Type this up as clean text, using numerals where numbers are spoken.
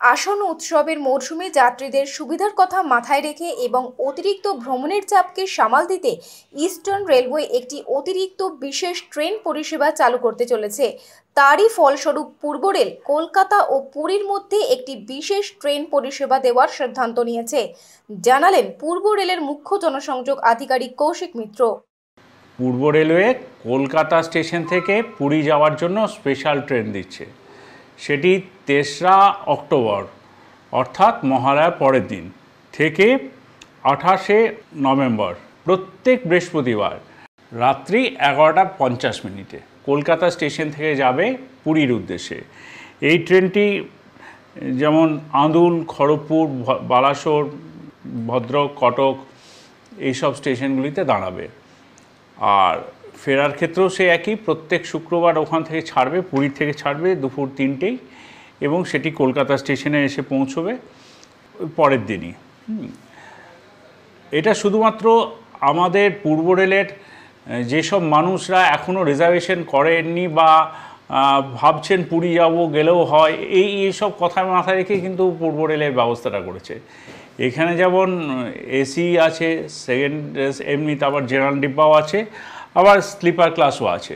আসন্ন উৎসবের মরশুমে যাত্রীদের সুবিধার কথা মাথায় রেখে এবং অতিরিক্ত ভ্রমণের চাপকে সামাল দিতে ইস্টার্ন রেলওয়ে একটি অতিরিক্ত বিশেষ ট্রেন পরিষেবা চালু করতে চলেছে। তারই ফলস্বরূপ পূর্ব রেল কলকাতা ও পুরীর মধ্যে একটি বিশেষ ট্রেন পরিষেবা দেওয়ার সিদ্ধান্ত নিয়েছে, জানালেন পূর্ব রেলের মুখ্য জনসংযোগ আধিকারিক কৌশিক মিত্র। পূর্ব রেলওয়ে কলকাতা স্টেশন থেকে পুরী যাওয়ার জন্য স্পেশাল ট্রেন দিচ্ছে। সেটি ৩রা অক্টোবর অর্থাৎ মহালয়ার পরের দিন থেকে ২৮শে নভেম্বর প্রত্যেক বৃহস্পতিবার রাত্রি ১১টা ৫০ মিনিটে কলকাতা স্টেশন থেকে যাবে পুরীর উদ্দেশ্যে। এই ট্রেনটি যেমন আঁদুল, খড়গপুর, বালাসোর, ভদ্রক, কটক এইসব স্টেশনগুলিতে দাঁড়াবে। আর ফেরার ক্ষেত্রেও সে একই, প্রত্যেক শুক্রবার ওখান থেকে ছাড়বে, পুরী থেকে ছাড়বে দুপুর ৩টেই এবং সেটি কলকাতা স্টেশনে এসে পৌঁছবে পরের দিনই। এটা শুধুমাত্র আমাদের পূর্ব রেলের যেসব মানুষরা এখনও রিজার্ভেশন করেননি বা ভাবছেন পুরী যাব গেলেও হয়, এইসব কথা মাথায় রেখে কিন্তু পূর্ব রেলের ব্যবস্থাটা করেছে। এখানে যেমন এসি আছে, সেকেন্ড এমনিতে আবার জেনারেল ডিব্বাও আছে, আবার স্লিপার ক্লাসও আছে।